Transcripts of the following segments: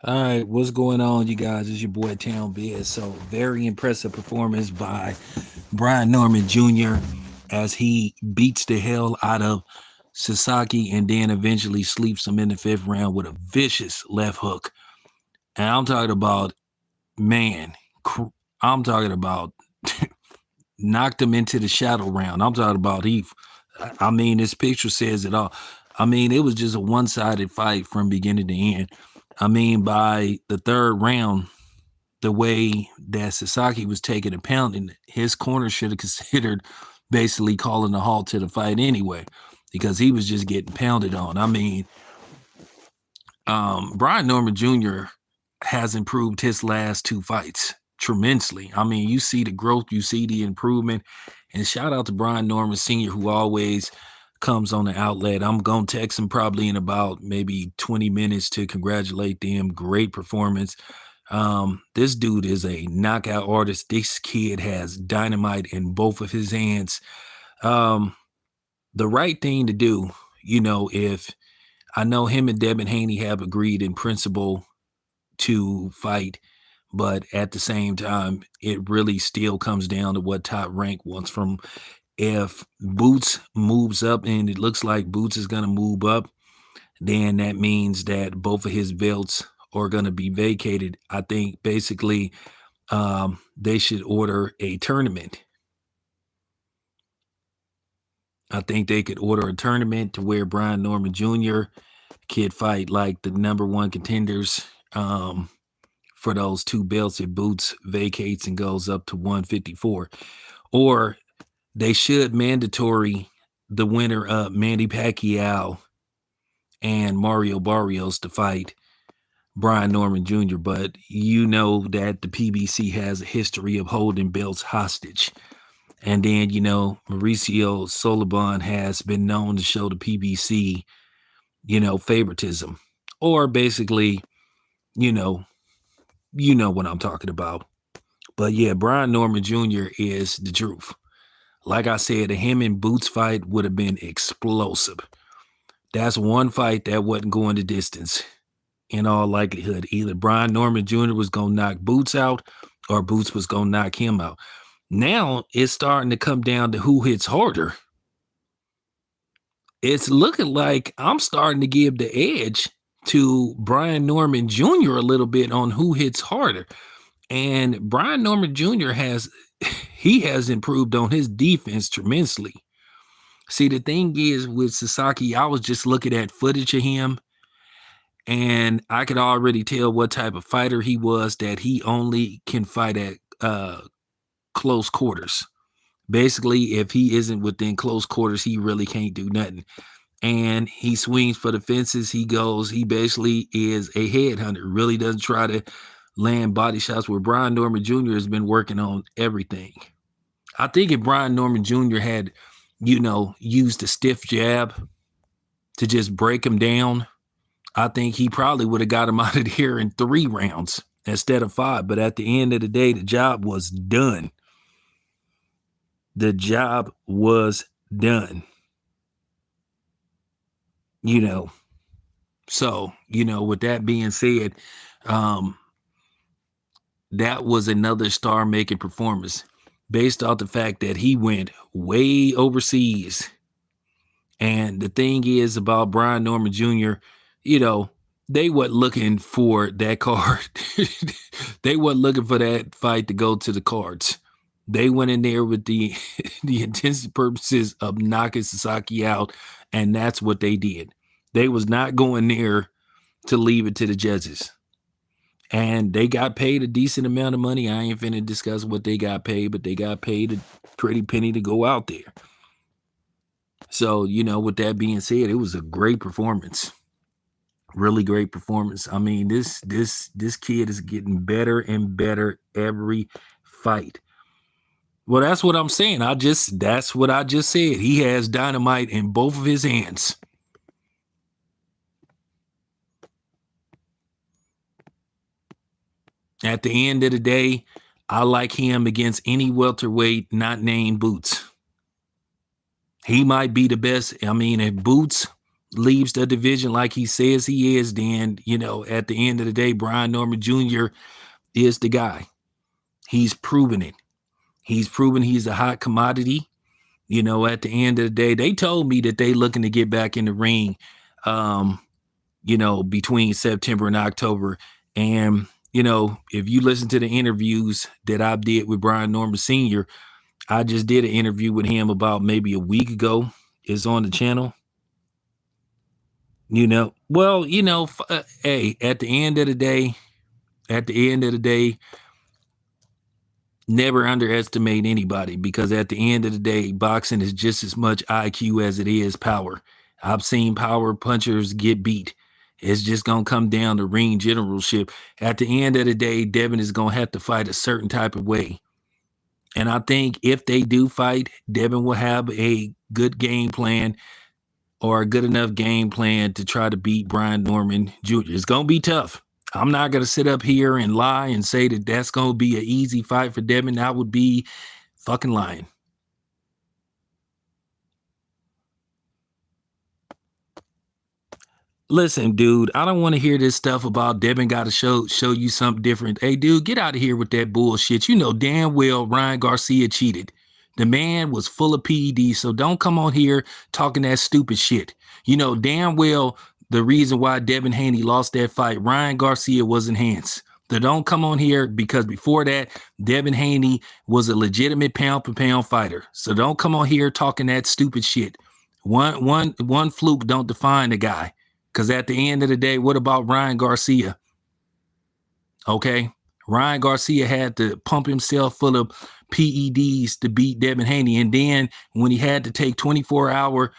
All right, what's going on, you guys? It's your boy Town Biz. So, very impressive performance by Brian Norman Jr. as he beats the hell out of Sasaki and then eventually sleeps him in the fifth round with a vicious left hook. And I'm talking about, man, I'm talking about knocked him into the shadow round. I'm talking about I mean, this picture says it all. I mean, it was just a one-sided fight from beginning to end. I mean, by the third round, the way that Sasaki was taking a pounding, his corner should have considered basically calling a halt to the fight anyway, because he was just getting pounded on. I mean, Brian Norman Jr. has improved his last two fights tremendously. I mean, you see the growth, you see the improvement, and shout out to Brian Norman Sr., who always comes on the outlet. I'm going to text him probably in about maybe 20 minutes to congratulate them. Great performance. This dude is a knockout artist. This kid has dynamite in both of his hands. The right thing to do, if I know him and Devin Haney have agreed in principle to fight, but at the same time, it really still comes down to what Top Rank wants from. If Boots moves up, and it looks like Boots is going to move up, then that means that both of his belts are going to be vacated. I think basically they should order a tournament. I think they could order a tournament to where Brian Norman Jr. could fight like the number one contenders for those two belts if Boots vacates and goes up to 154. Or they should mandatory the winner of Manny Pacquiao and Mario Barrios to fight Brian Norman Jr., but you know that the PBC has a history of holding belts hostage. And then, Mauricio Solobon has been known to show the PBC, favoritism. Or basically, you know what I'm talking about. But yeah, Brian Norman Jr. is the truth. Like I said, the him and Boots fight would have been explosive. That's one fight that wasn't going the distance. In all likelihood, either Brian Norman Jr. was going to knock Boots out or Boots was going to knock him out. Now it's starting to come down to who hits harder. It's looking like I'm starting to give the edge to Brian Norman Jr. a little bit on who hits harder. And Brian Norman Jr. has improved on his defense tremendously. See, the thing is with Sasaki, I was just looking at footage of him, and I could already tell what type of fighter he was, that he only can fight at close quarters. Basically, if he isn't within close quarters, he really can't do nothing. And he swings for the fences. He basically is a headhunter, really doesn't try to land body shots, where Brian Norman Jr. has been working on everything. I think if Brian Norman Jr. had, used a stiff jab to just break him down, I think he probably would have got him out of here in 3 rounds instead of 5. But at the end of the day, the job was done. The job was done. So, with that being said, that was another star-making performance based off the fact that he went way overseas. And the thing is about Brian Norman Jr., they weren't looking for that card. They weren't looking for that fight to go to the cards. They went in there with the intensive purposes of knocking Sasaki out, and that's what they did. They was not going there to leave it to the judges. And they got paid a decent amount of money. I ain't finna discuss what they got paid, but they got paid a pretty penny to go out there. So, with that being said, it was a great performance. Really great performance. I mean, this kid is getting better and better every fight. Well, that's what I'm saying. That's what I just said. He has dynamite in both of his hands. At the end of the day, I like him against any welterweight not named Boots. He might be the best. I mean, if Boots leaves the division like he says he is, then, you know, at the end of the day, Brian Norman Jr. is the guy. He's proven it. He's proven he's a hot commodity. You know, at the end of the day, they told me that they looking to get back in the ring, you know, between September and October. And, you know, if you listen to the interviews that I did with Brian Norman Sr., I just did an interview with him about maybe a week ago. It's on the channel. You know, well, you know, hey, at the end of the day, never underestimate anybody, because at the end of the day, boxing is just as much IQ as it is power. I've seen power punchers get beat. It's just going to come down to ring generalship. At the end of the day, Devin is going to have to fight a certain type of way. And I think if they do fight, Devin will have a good game plan, or a good enough game plan to try to beat Brian Norman Jr. It's going to be tough. I'm not going to sit up here and lie and say that that's going to be an easy fight for Devin. That would be fucking lying. Listen, dude, I don't want to hear this stuff about Devin got to show you something different. Hey, dude, get out of here with that bullshit. You know damn well Ryan Garcia cheated. The man was full of PEDs, so don't come on here talking that stupid shit. You know damn well the reason why Devin Haney lost that fight, Ryan Garcia was enhanced. So don't come on here, because before that, Devin Haney was a legitimate pound-for-pound fighter. So don't come on here talking that stupid shit. One fluke don't define the guy. Because at the end of the day, what about Ryan Garcia? Okay. Ryan Garcia had to pump himself full of PEDs to beat Devin Haney. And then when he had to take 24-hour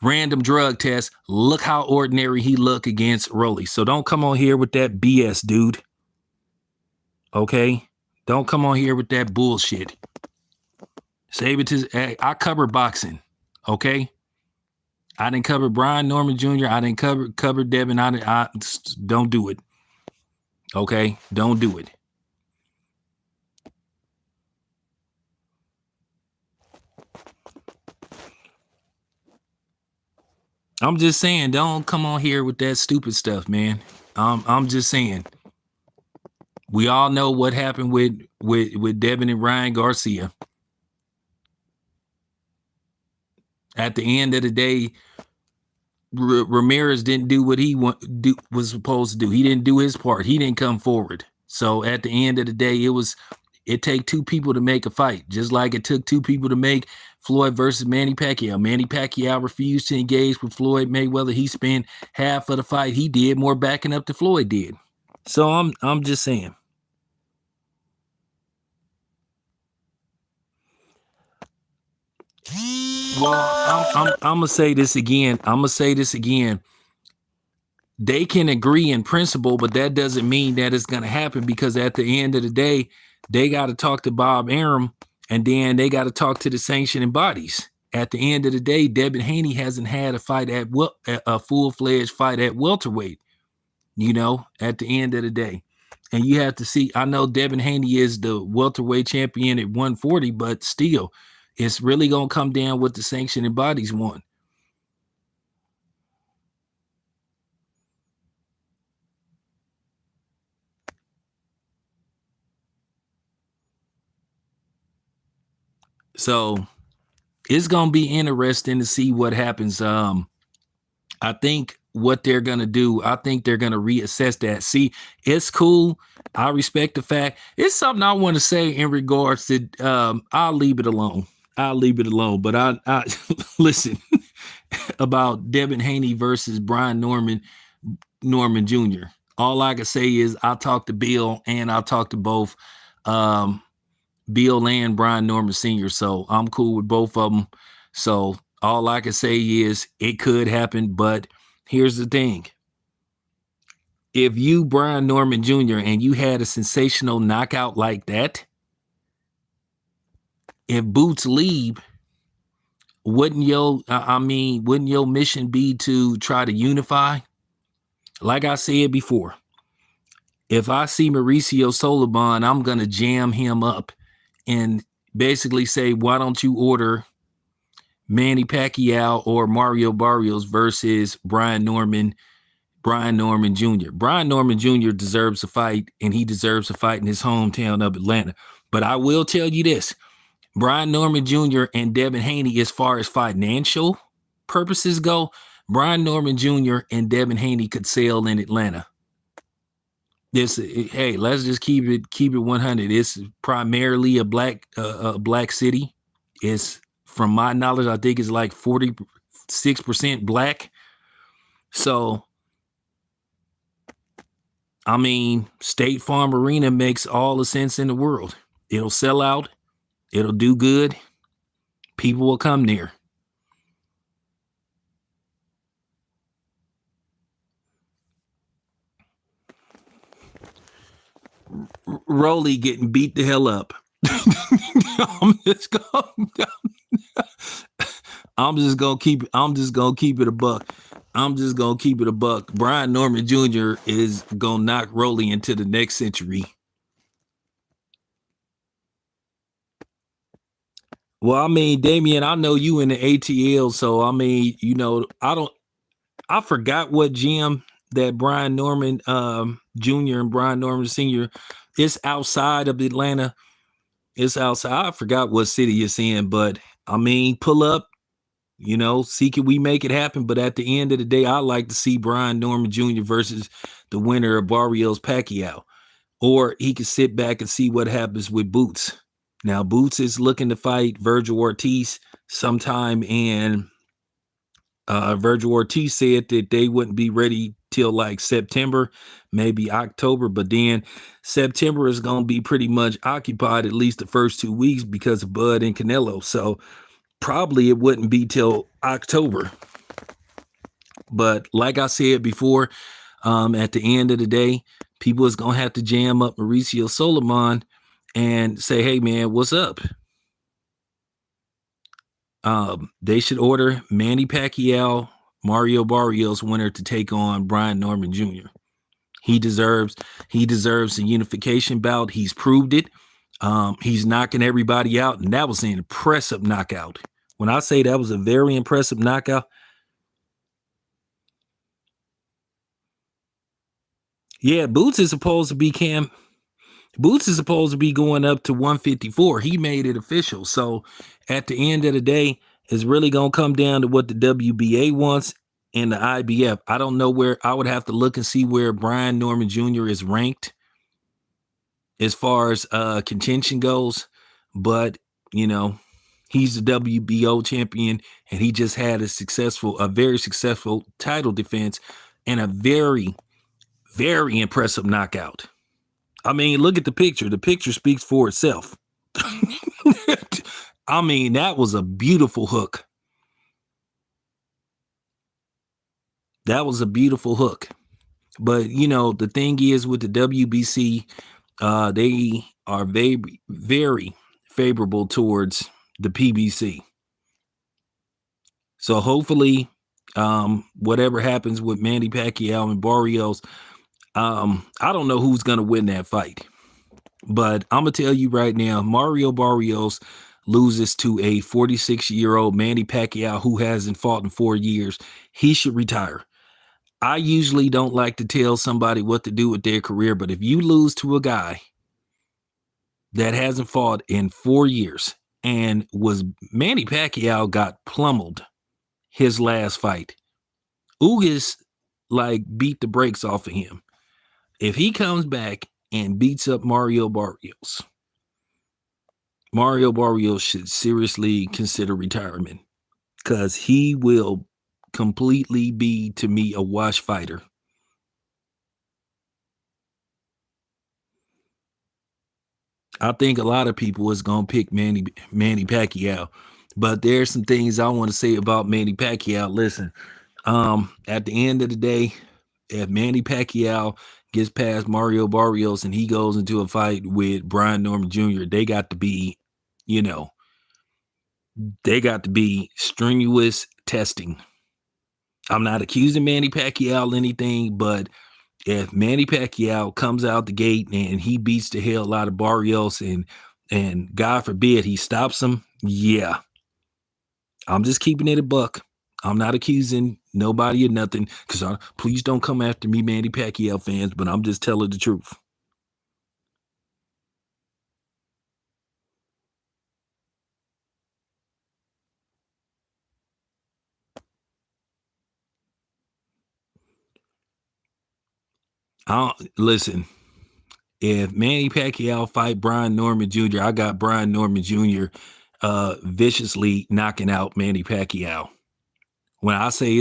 random drug tests, look how ordinary he looked against Rolly. So don't come on here with that BS, dude. Okay? Don't come on here with that bullshit. Save it to, I cover boxing. Okay? I didn't cover Brian Norman Jr. I didn't cover Devin. I don't do it. Okay? Don't do it. I'm just saying, don't come on here with that stupid stuff, man. I'm just saying. We all know what happened with Devin and Ryan Garcia. At the end of the day, Ramirez didn't do what he was supposed to do. He didn't do his part. He didn't come forward. So at the end of the day, it take two people to make a fight, just like it took two people to make Floyd versus Manny Pacquiao. Manny Pacquiao refused to engage with Floyd Mayweather. He spent half of the fight he did more backing up than Floyd did. So I'm just saying. Well, I'm gonna say this again. They can agree in principle, but that doesn't mean that it's gonna happen, because at the end of the day, they got to talk to Bob Arum, and then they got to talk to the sanctioning bodies. At the end of the day, Devin Haney hasn't had a full-fledged fight at welterweight. You know, at the end of the day. And you have to see, I know Devin Haney is the welterweight champion at 140, but still, it's really going to come down what the sanctioning bodies want. So it's going to be interesting to see what happens. I think what they're going to do, I think they're going to reassess that. See, it's cool. I respect the fact. It's something I want to say in regards to, I'll leave it alone. But I listen about Devin Haney versus Brian Norman Jr. All I can say is I talked to Bill, and I talked to both Bill and Brian Norman Sr. So I'm cool with both of them. So all I can say is it could happen, but here's the thing. If you, Brian Norman Jr., and you had a sensational knockout like that, if Boots leave, wouldn't your mission be to try to unify? Like I said before, if I see Mauricio Solobon, I'm going to jam him up and basically say, why don't you order Manny Pacquiao or Mario Barrios versus Brian Norman Jr. Brian Norman Jr. deserves a fight, and he deserves a fight in his hometown of Atlanta. But I will tell you this, Brian Norman Jr. and Devin Haney, as far as financial purposes go, Brian Norman Jr. and Devin Haney could sell in Atlanta. Hey, let's just keep it 100. It's primarily a black city. It's, from my knowledge, I think it's like 46% black. So, I mean, State Farm Arena makes all the sense in the world. It'll sell out. It'll do good. People will come there. Rolly getting beat the hell up. I'm just gonna keep it a buck. Brian Norman Jr. is gonna knock Rolly into the next century. Well, I mean, Damien, I know you in the ATL, so I mean, I forgot what gym that Brian Norman Jr. and Brian Norman Sr. It's outside of Atlanta. It's outside. I forgot what city it's in, but I mean, pull up, see can we make it happen? But at the end of the day, I like to see Brian Norman Jr. versus the winner of Barrios Pacquiao. Or he could sit back and see what happens with Boots. Now, Boots is looking to fight Virgil Ortiz sometime, and Virgil Ortiz said that they wouldn't be ready till like September, maybe October, but then September is going to be pretty much occupied at least the first 2 weeks because of Bud and Canelo. So probably it wouldn't be till October. But like I said before, at the end of the day, people is going to have to jam up Mauricio Solomon and say, hey, man, what's up? They should order Manny Pacquiao, Mario Barrios winner to take on Brian Norman Jr. He deserves a unification bout. He's proved it. He's knocking everybody out, and that was an impressive knockout. When I say that was a very impressive knockout, yeah, Boots is supposed to be going up to 154. He made it official. So at the end of the day, it's really going to come down to what the WBA wants and the IBF. I don't know where. I would have to look and see where Brian Norman Jr. is ranked as far as contention goes. But, he's the WBO champion, and he just had a very successful title defense and a very, very impressive knockout. I mean, look at the picture. The picture speaks for itself. I mean, that was a beautiful hook. That was a beautiful hook. But, the thing is with the WBC, they are very, very favorable towards the PBC. So hopefully, whatever happens with Manny Pacquiao and Barrios, I don't know who's going to win that fight. But I'm going to tell you right now, Mario Barrios loses to a 46-year-old Manny Pacquiao who hasn't fought in 4 years. He should retire. I usually don't like to tell somebody what to do with their career, but if you lose to a guy that hasn't fought in 4 years and Manny Pacquiao got pummeled his last fight. Ugas beat the brakes off of him. If he comes back and beats up Mario Barrios should seriously consider retirement because he will completely be, to me, a wash fighter. I think a lot of people is going to pick Manny Pacquiao, but there's some things I want to say about Manny Pacquiao. Listen, at the end of the day, if Manny Pacquiao gets past Mario Barrios and he goes into a fight with Brian Norman Jr., they got to be, strenuous testing. I'm not accusing Manny Pacquiao anything, but if Manny Pacquiao comes out the gate and he beats the hell out of Barrios and God forbid he stops him, yeah, I'm just keeping it a buck. I'm not accusing nobody of nothing, because please don't come after me, Manny Pacquiao fans, but I'm just telling the truth. Listen, if Manny Pacquiao fight Brian Norman Jr., I got Brian Norman Jr. Viciously knocking out Manny Pacquiao. When I say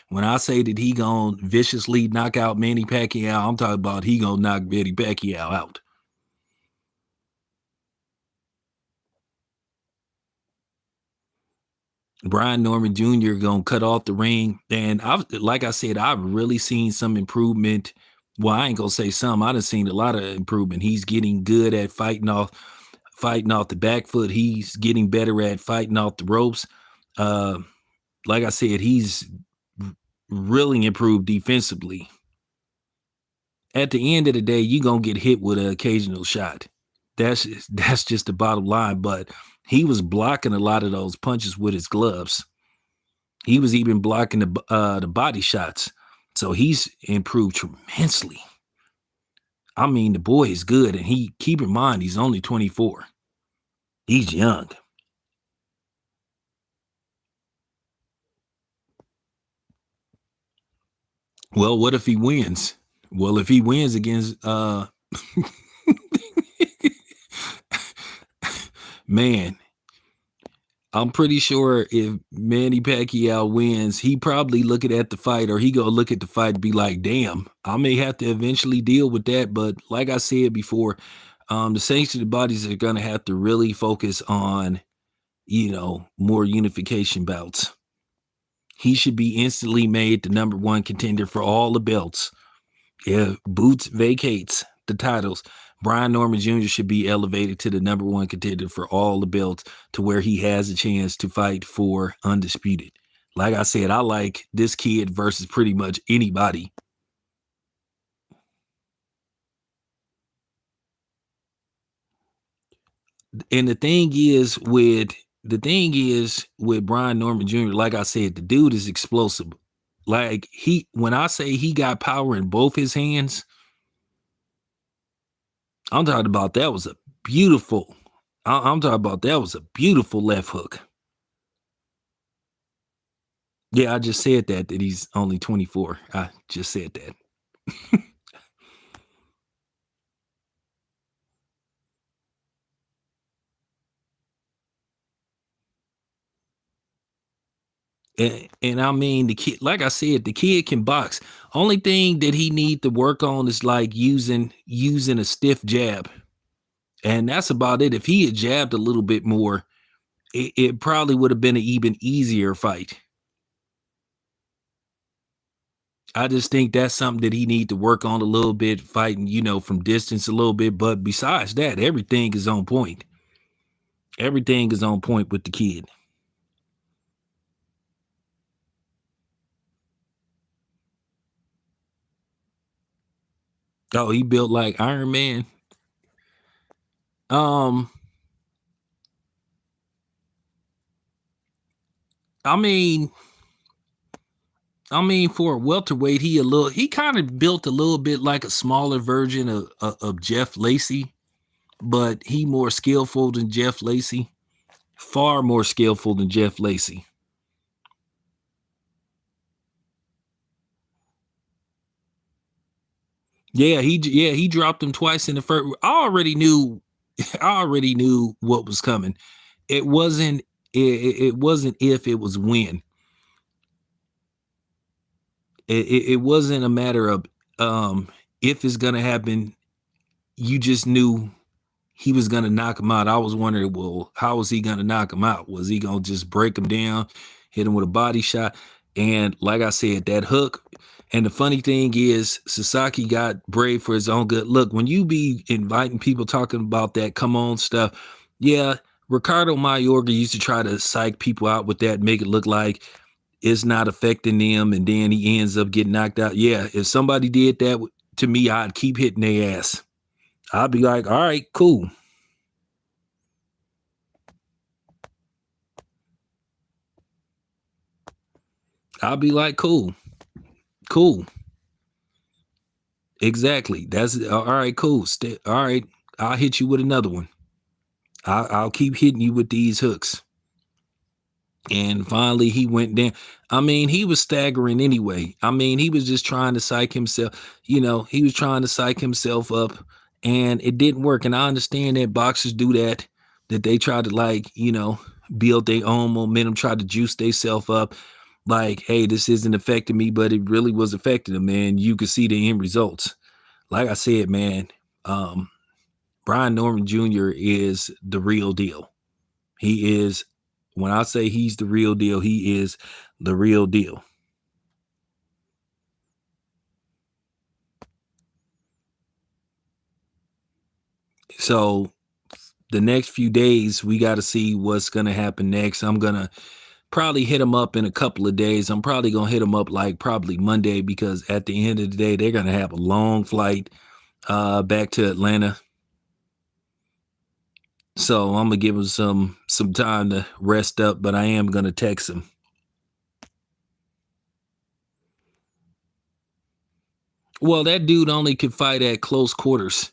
when I say that he gonna viciously knock out Manny Pacquiao, I'm talking about he gonna knock Manny Pacquiao out. Brian Norman Jr. gonna cut off the ring, and like I said, I've really seen some improvement. Well, I ain't gonna say some. I done seen a lot of improvement. He's getting good at fighting off the back foot. He's getting better at fighting off the ropes. Uh, like I said, he's really improved defensively. At the end of the day, you gonna get hit with an occasional shot. That's just the bottom line. But he was blocking a lot of those punches with his gloves. He was even blocking the body shots. So he's improved tremendously. I mean, the boy is good, and keep in mind he's only 24. He's young. Well, what if he wins? Well, if he wins against man, I'm pretty sure if Manny Pacquiao wins, he probably looking at the fight, or he gonna look at the fight and be like, damn, I may have to eventually deal with that. But like I said before, the sanctioned bodies are gonna have to really focus on, more unification bouts. He should be instantly made the number one contender for all the belts. If Boots vacates the titles, Brian Norman Jr. should be elevated to the number one contender for all the belts, to where he has a chance to fight for undisputed. Like I said, I like this kid versus pretty much anybody. And the thing is with Brian Norman Jr., like I said, the dude is explosive. Like when I say he got power in both his hands, I'm talking about that was a beautiful. I'm talking about that was a beautiful left hook. Yeah, I just said that he's only 24. I just said that. And I mean, the kid, like I said, the kid can box. Only thing that he need to work on is like using a stiff jab. And that's about it. If he had jabbed a little bit more, it probably would have been an even easier fight. I just think that's something that he need to work on a little bit, fighting, from distance a little bit. But besides that, everything is on point. Everything is on point with the kid. Oh, he built like Iron Man. Um, I mean, for a welterweight, he kind of built a little bit like a smaller version of Jeff Lacey, but he more skillful than Jeff Lacey. Far more skillful than Jeff Lacey. Yeah, he dropped him twice in the first. I already knew what was coming. It wasn't it wasn't if, it was when. It wasn't a matter of um if it's gonna happen. You just knew he was gonna knock him out. I was wondering, well, how was he gonna knock him out? Was he gonna just break him down, hit him with a body shot? And like I said, that hook. And the funny thing is, Sasaki got brave for his own good. Look, when you be inviting people talking about that come on stuff, yeah, Ricardo Mayorga used to try to psych people out with that, make it look like it's not affecting them, and then he ends up getting knocked out. Yeah, if somebody did that to me, I'd keep hitting their ass. I'd be like, all right, cool. I'll be like, cool, cool. Exactly. That's all right, cool. All right. I'll hit you with another one. I'll keep hitting you with these hooks. And finally he went down. I mean, he was staggering anyway. I mean, he was just trying to psych himself, he was trying to psych himself up and it didn't work. And I understand that boxers do that they try to build their own momentum, try to juice themselves up. Like, hey, this isn't affecting me, but it really was affecting them, man. You could see the end results. Like I said, man, um, Brian Norman Jr. is the real deal. He is, when I say he's the real deal, he is the real deal. So the next few days, we got to see what's going to happen next. I'm going to probably hit him up in a couple of days. I'm probably going to hit him up like probably Monday because at the end of the day, they're going to have a long flight back to Atlanta. So I'm going to give him some time to rest up, but I am going to text him. Well, that dude only could fight at close quarters.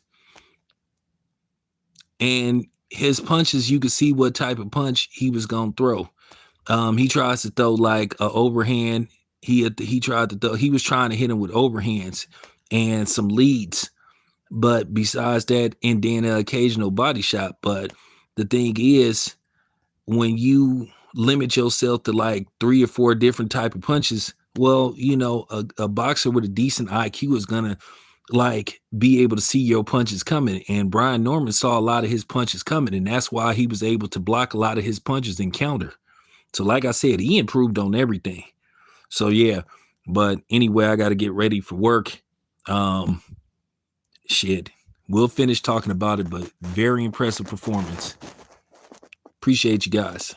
And his punches, you could see what type of punch he was going to throw. He tries to throw like a overhand. He tried to throw. He was trying to hit him with overhands and some leads, but besides that, and then an occasional body shot. But the thing is, when you limit yourself to like 3 or 4 different type of punches, well, a boxer with a decent IQ is gonna like be able to see your punches coming. And Brian Norman saw a lot of his punches coming, and that's why he was able to block a lot of his punches and counter. So, like I said, he improved on everything. So yeah, but anyway, I got to get ready for work. Um, shit, we'll finish talking about it, but very impressive performance. Appreciate you guys.